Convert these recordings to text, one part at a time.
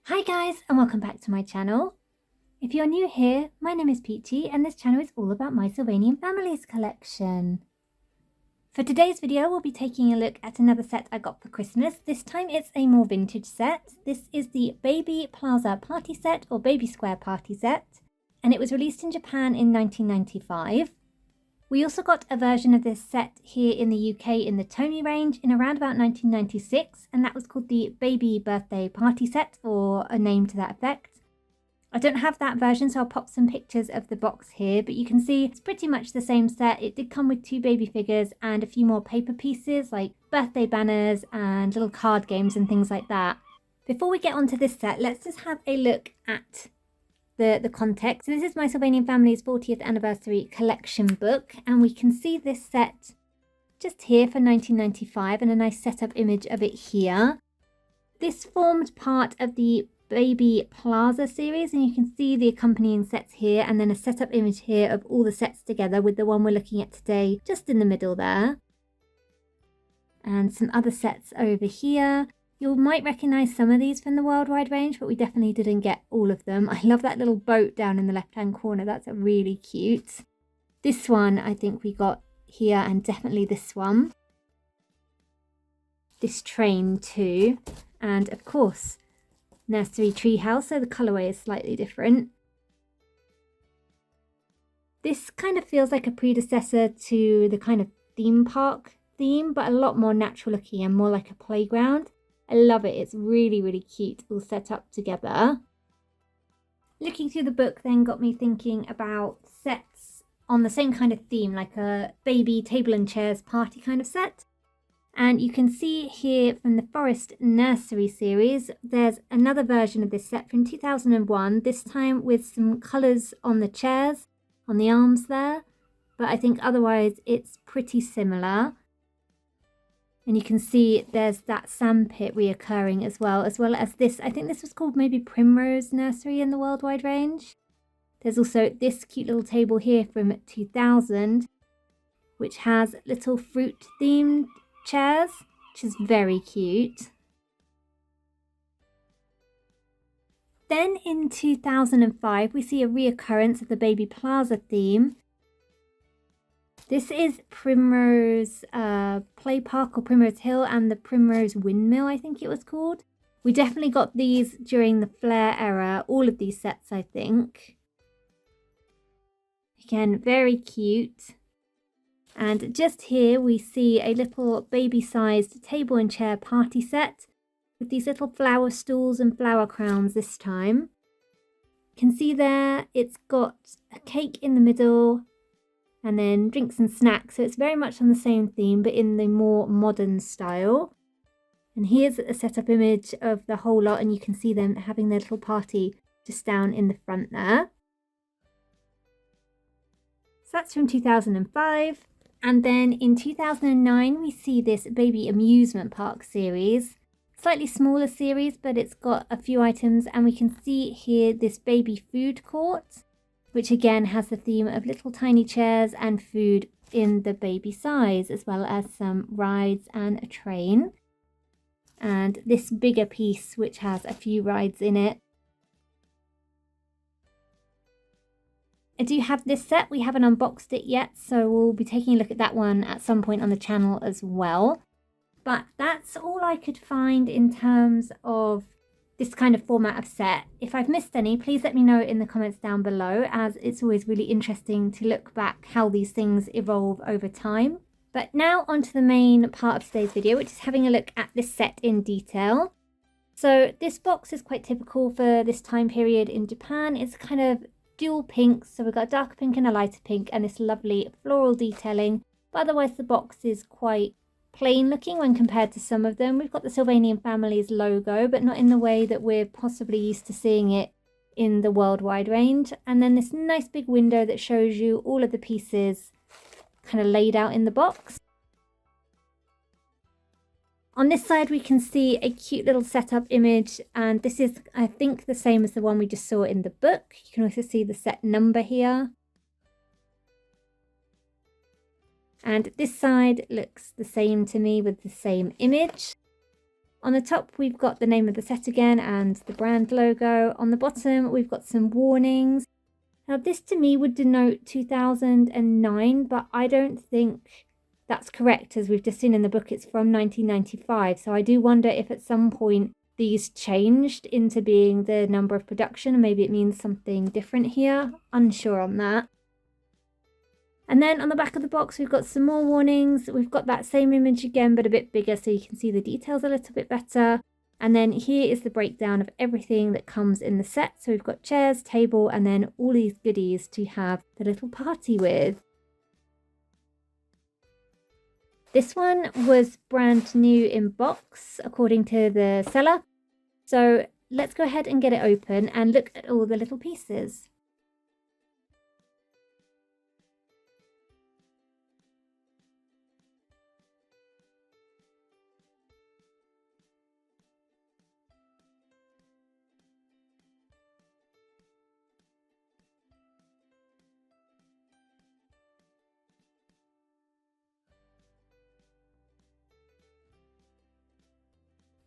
Hi guys, and welcome back to my channel. If you're new here, my name is Peachy and this channel is all about my Sylvanian families collection. For today's video, we'll be taking a look at another set I got for Christmas. This time it's a more vintage set. This is the Baby Plaza Party Set or Baby Square Party Set, and it was released in Japan in 1995. We also got a version of this set here in the UK in the Tony range in around about 1996, and that was called the Baby Birthday Party Set, or a name to that effect. I don't have that version, so I'll pop some pictures of the box here, but you can see it's pretty much the same set. It did come with 2 baby figures and a few more paper pieces like birthday banners and little card games and things like that. Before we get onto this set, let's just have a look at the context. So this is my Sylvanian family's 40th anniversary collection book, and we can see this set just here for 1995 and a nice setup image of it here. This formed part of the Baby Plaza series, and you can see the accompanying sets here and then a setup image here of all the sets together with the one we're looking at today just in the middle there. And some other sets over here. You might recognise some of these from the worldwide range, but we definitely didn't get all of them. I love that little boat down in the left-hand corner. That's really cute. This one I think we got here, and definitely this one. This train too. And of course, nursery treehouse, so the colourway is slightly different. This kind of feels like a predecessor to the kind of theme park theme, but a lot more natural looking and more like a playground. I love it. It's really, really cute, all set up together. Looking through the book then got me thinking about sets on the same kind of theme, like a baby table and chairs party kind of set. And you can see here from the Forest Nursery series, there's another version of this set from 2001, this time with some colours on the chairs, on the arms there. But I think otherwise it's pretty similar. And you can see there's that sandpit reoccurring as well as this. I think this was called maybe Primrose Nursery in the worldwide range. There's also this cute little table here from 2000, which has little fruit themed chairs, which is very cute. Then in 2005, we see a reoccurrence of the Baby Plaza theme. This is Primrose Play Park or Primrose Hill and the Primrose Windmill, I think it was called. We definitely got these during the Flare era, all of these sets, I think. Again, very cute. And just here we see a little baby-sized table and chair party set with these little flower stools and flower crowns this time. You can see there it's got a cake in the middle, and then drinks and snacks, so it's very much on the same theme, but in the more modern style. And here's a setup image of the whole lot, and you can see them having their little party just down in the front there. So that's from 2005. And then in 2009, we see this Baby Amusement Park series. Slightly smaller series, but it's got a few items, and we can see here this baby food court, which again has the theme of little tiny chairs and food in the baby size, as well as some rides and a train. And this bigger piece, which has a few rides in it. I do have this set. We haven't unboxed it yet, so we'll be taking a look at that one at some point on the channel as well. But that's all I could find in terms of this kind of format of set. If I've missed any, please let me know in the comments down below, as it's always really interesting to look back how these things evolve over time. But now onto the main part of today's video, which is having a look at this set in detail. So this box is quite typical for this time period in Japan. It's kind of dual pinks, so we've got a darker pink and a lighter pink, and this lovely floral detailing. But otherwise the box is quite plain looking when compared to some of them. We've got the Sylvanian family's logo, but not in the way that we're possibly used to seeing it in the worldwide range. And then this nice big window that shows you all of the pieces kind of laid out in the box. On this side we can see a cute little setup image, and this is I think the same as the one we just saw in the book. You can also see the set number here. And this side looks the same to me with the same image. On the top, we've got the name of the set again and the brand logo. On the bottom, we've got some warnings. Now, this to me would denote 2009, but I don't think that's correct, as we've just seen in the book, it's from 1995. So I do wonder if at some point these changed into being the number of production, and maybe it means something different here. Unsure on that. And then on the back of the box, we've got some more warnings. We've got that same image again, but a bit bigger, so you can see the details a little bit better. And then here is the breakdown of everything that comes in the set. So we've got chairs, table, and then all these goodies to have the little party with. This one was brand new in box, according to the seller. So let's go ahead and get it open and look at all the little pieces.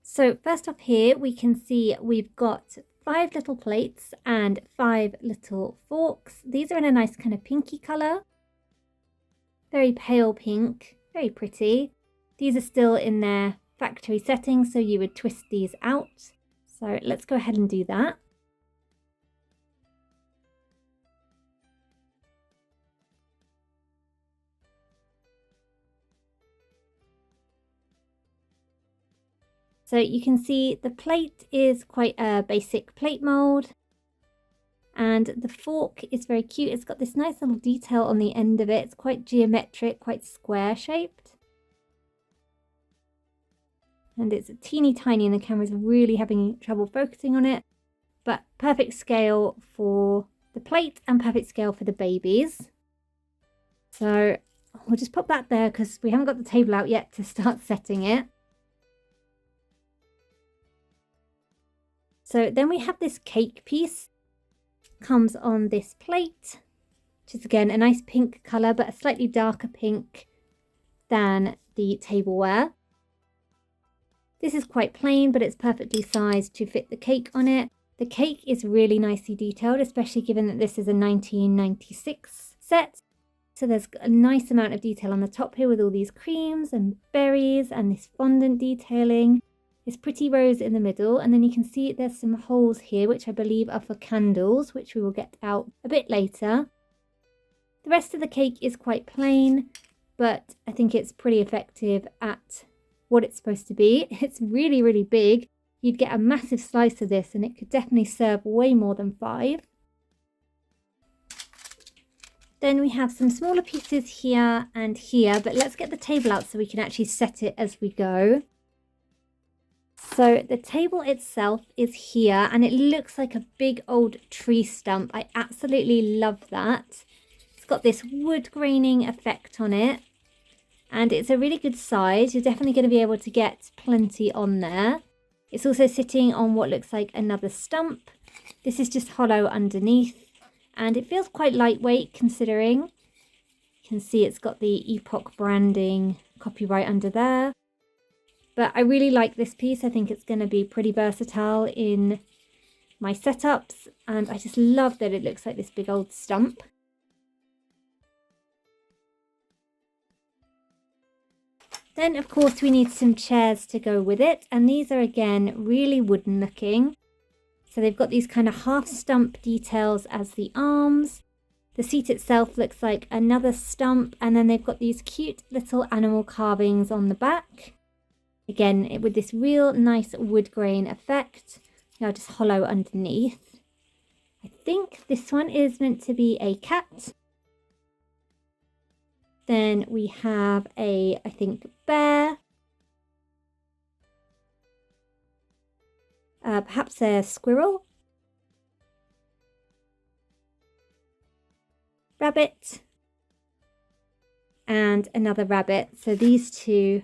So first off here, we can see we've got 5 little plates and 5 little forks. These are in a nice kind of pinky colour. Very pale pink, very pretty. These are still in their factory setting, so you would twist these out. So let's go ahead and do that. So you can see the plate is quite a basic plate mold, and the fork is very cute. It's got this nice little detail on the end of it. It's quite geometric, quite square shaped. And it's teeny tiny and the camera's really having trouble focusing on it, but perfect scale for the plate and perfect scale for the babies. So we'll just pop that there because we haven't got the table out yet to start setting it. So then we have this cake piece, comes on this plate, which is again a nice pink colour, but a slightly darker pink than the tableware. This is quite plain, but it's perfectly sized to fit the cake on it. The cake is really nicely detailed, especially given that this is a 1996 set. So there's a nice amount of detail on the top here with all these creams and berries and this fondant detailing. This pretty rose in the middle, and then you can see there's some holes here which I believe are for candles, which we will get out a bit later. The rest of the cake is quite plain, but I think it's pretty effective at what it's supposed to be. It's really, really big. You'd get a massive slice of this and it could definitely serve way more than 5. Then we have some smaller pieces here and here, but let's get the table out so we can actually set it as we go. So the table itself is here and it looks like a big old tree stump. I absolutely love that. It's got this wood graining effect on it and it's a really good size. You're definitely going to be able to get plenty on there. It's also sitting on what looks like another stump. This is just hollow underneath and it feels quite lightweight considering. You can see it's got the Epoch branding copyright under there. But I really like this piece. I think it's going to be pretty versatile in my setups. And I just love that it looks like this big old stump. Then, of course, we need some chairs to go with it. And these are, again, really wooden looking. So they've got these kind of half stump details as the arms. The seat itself looks like another stump. And then they've got these cute little animal carvings on the back. Again, with this real nice wood grain effect. Now just hollow underneath. I think this one is meant to be a cat. Then we have a, I think, bear. Perhaps a squirrel. Rabbit. And another rabbit. So these two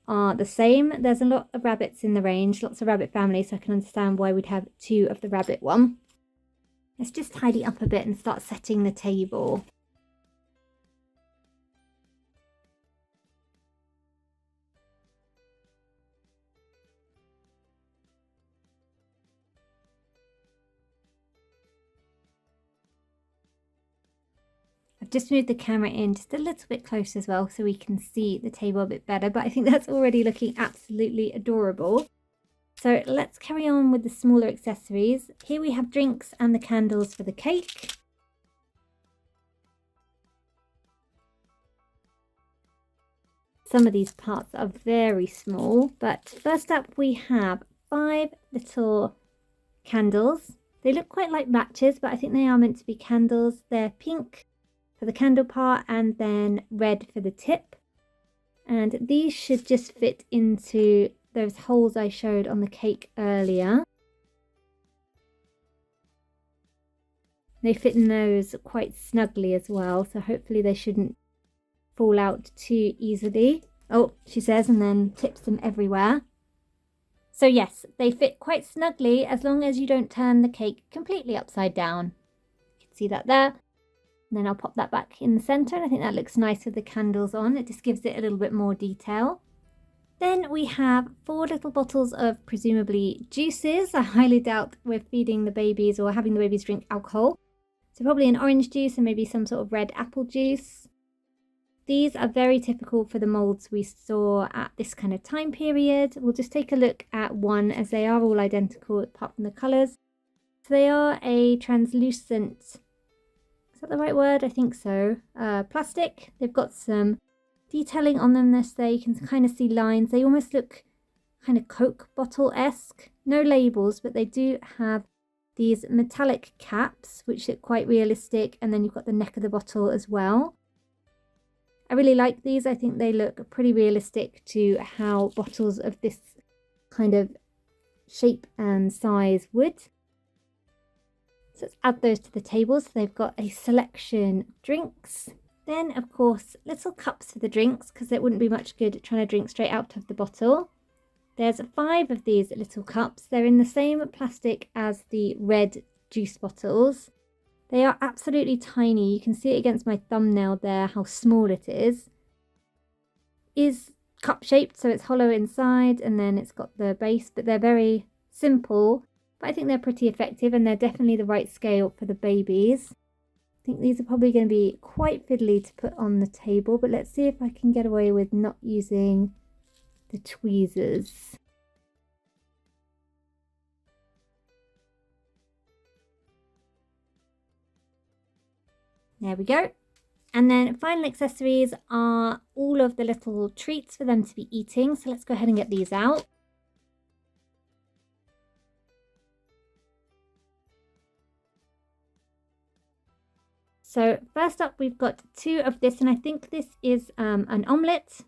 are the same. There's a lot of rabbits in the range, lots of rabbit families, so I can understand why we'd have 2 of the rabbit one. Let's just tidy up a bit and start setting the table. I've just moved the camera in just a little bit closer as well so we can see the table a bit better, but I think that's already looking absolutely adorable. So let's carry on with the smaller accessories. Here we have drinks and the candles for the cake. Some of these parts are very small, but first up we have 5 little candles. They look quite like matches, but I think they are meant to be candles. They're pink for the candle part and then red for the tip. And these should just fit into those holes I showed on the cake earlier. They fit in those quite snugly as well, so hopefully they shouldn't fall out too easily. Oh, she says, and then tips them everywhere. So yes, they fit quite snugly as long as you don't turn the cake completely upside down. You can see that there. And then I'll pop that back in the centre, and I think that looks nice with the candles on. It just gives it a little bit more detail. Then we have 4 little bottles of presumably juices. I highly doubt we're feeding the babies or having the babies drink alcohol. So probably an orange juice and maybe some sort of red apple juice. These are very typical for the moulds we saw at this kind of time period. We'll just take a look at one as they are all identical apart from the colours. So they are a translucent, is that the right word? I think so. Plastic. They've got some detailing on them this there. You can kind of see lines. They almost look kind of Coke bottle-esque. No labels, but they do have these metallic caps which look quite realistic, and then you've got the neck of the bottle as well. I really like these. I think they look pretty realistic to how bottles of this kind of shape and size would. So let's add those to the table. So they've got a selection of drinks. Then, of course, little cups for the drinks, because it wouldn't be much good trying to drink straight out of the bottle. There's 5 of these little cups. They're in the same plastic as the red juice bottles. They are absolutely tiny. You can see it against my thumbnail there, how small it is. It is cup shaped, so it's hollow inside, and then it's got the base, but they're very simple. But I think they're pretty effective, and they're definitely the right scale for the babies. I think these are probably going to be quite fiddly to put on the table, but let's see if I can get away with not using the tweezers. There we go. And then final accessories are all of the little treats for them to be eating. So let's go ahead and get these out. So first up, we've got 2 of this, and I think this is an omelette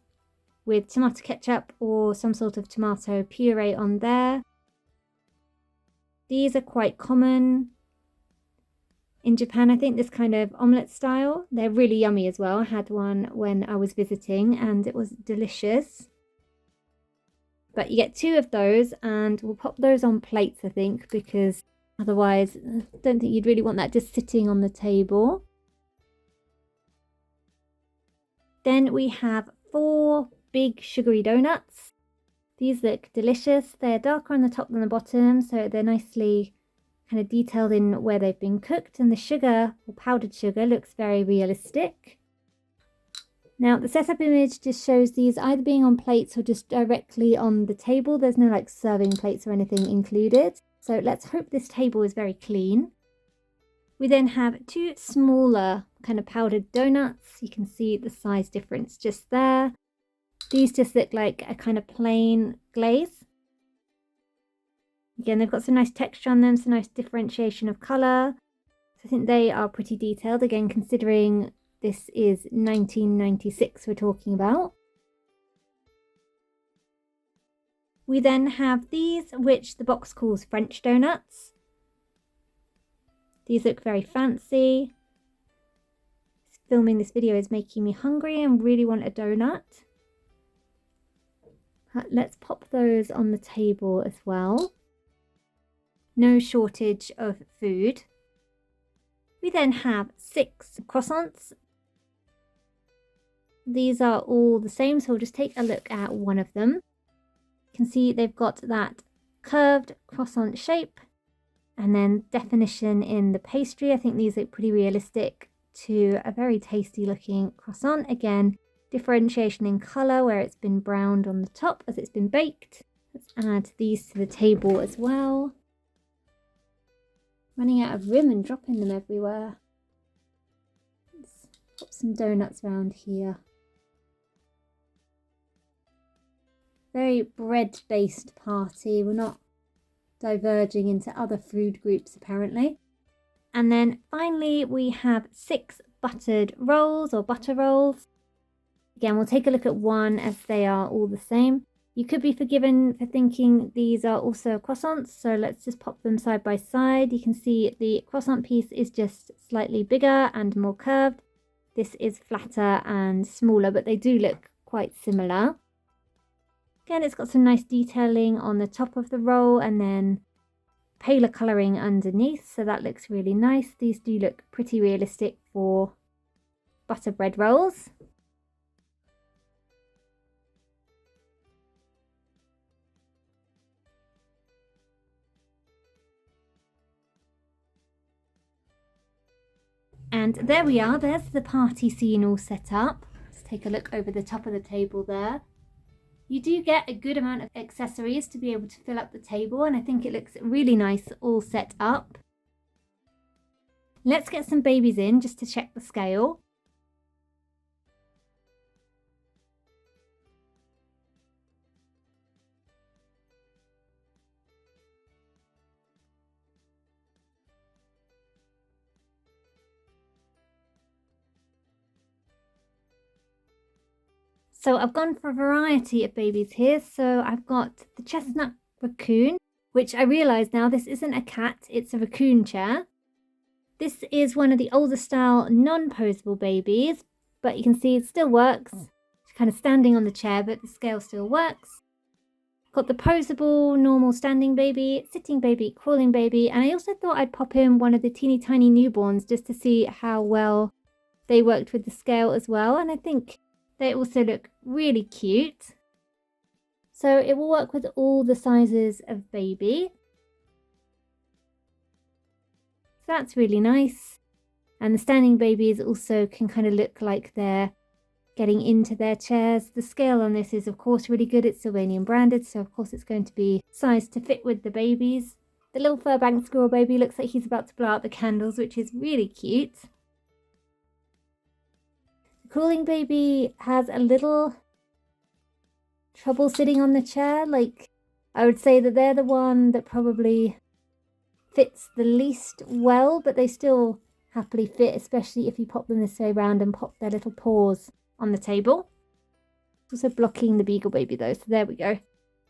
with tomato ketchup or some sort of tomato puree on there. These are quite common in Japan, I think, this kind of omelette style. They're really yummy as well. I had one when I was visiting and it was delicious. But you get 2 of those, and we'll pop those on plates, I think, because otherwise I don't think you'd really want that just sitting on the table. Then we have 4 big sugary donuts. These look delicious. They're darker on the top than the bottom, so they're nicely kind of detailed in where they've been cooked, and the sugar or powdered sugar looks very realistic. Now the setup image just shows these either being on plates or just directly on the table. There's no like serving plates or anything included, so let's hope this table is very clean. We then have 2 smaller kind of powdered donuts. You can see the size difference just there. These just look like a kind of plain glaze. Again, they've got some nice texture on them, some nice differentiation of colour. So I think they are pretty detailed, again, considering this is 1996 we're talking about. We then have these, which the box calls French donuts. These look very fancy. Filming this video is making me hungry and really want a donut. Let's pop those on the table as well. No shortage of food. We then have 6 croissants. These are all the same, so we'll just take a look at one of them. You can see they've got that curved croissant shape and then definition in the pastry. I think these look pretty realistic to a very tasty looking croissant. Again, differentiation in colour where it's been browned on the top as it's been baked. Let's add these to the table as well. Running out of room and dropping them everywhere. Let's pop some donuts around here. Very bread-based party. We're not diverging into other food groups apparently. And then finally we have 6 buttered rolls or butter rolls. Again, we'll take a look at one as they are all the same. You could be forgiven for thinking these are also croissants, so let's just pop them side by side. You can see the croissant piece is just slightly bigger and more curved. This is flatter and smaller, but they do look quite similar. Again, it's got some nice detailing on the top of the roll and then paler colouring underneath, so that looks really nice. These do look pretty realistic for butter bread rolls. And there we are, there's the party scene all set up. Let's take a look over the top of the table there. You do get a good amount of accessories to be able to fill up the table, and I think it looks really nice all set up. Let's get some babies in just to check the scale. So I've gone for a variety of babies here. So I've got the chestnut raccoon, which I realise now this isn't a cat, it's a raccoon chair. This is one of the older style non-posable babies, but you can see it still works. It's kind of standing on the chair, but the scale still works. Got the posable, normal standing baby, sitting baby, crawling baby, and I also thought I'd pop in one of the teeny tiny newborns just to see how well they worked with the scale as well, and I think they also look really cute. So it will work with all the sizes of baby. So that's really nice. And the standing babies also can kind of look like they're getting into their chairs. The scale on this is of course really good. It's Sylvanian branded, so of course it's going to be sized to fit with the babies. The little fur-banked squirrel baby looks like he's about to blow out the candles, which is really cute. Crawling baby has a little trouble sitting on the chair. Like, I would say that they're the one that probably fits the least well, but they still happily fit, especially if you pop them this way around and pop their little paws on the table. It's also blocking the beagle baby though, so there we go.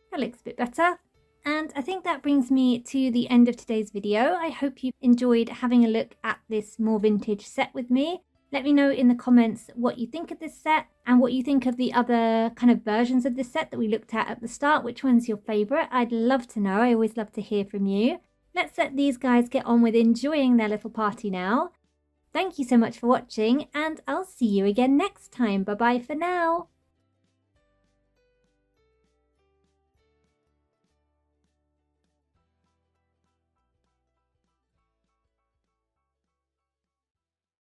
That looks a bit better. And I think that brings me to the end of today's video. I hope you enjoyed having a look at this more vintage set with me. Let me know in the comments what you think of this set and what you think of the other kind of versions of this set that we looked at the start. Which one's your favourite? I'd love to know. I always love to hear from you. Let's let these guys get on with enjoying their little party now. Thank you so much for watching, and I'll see you again next time. Bye bye for now.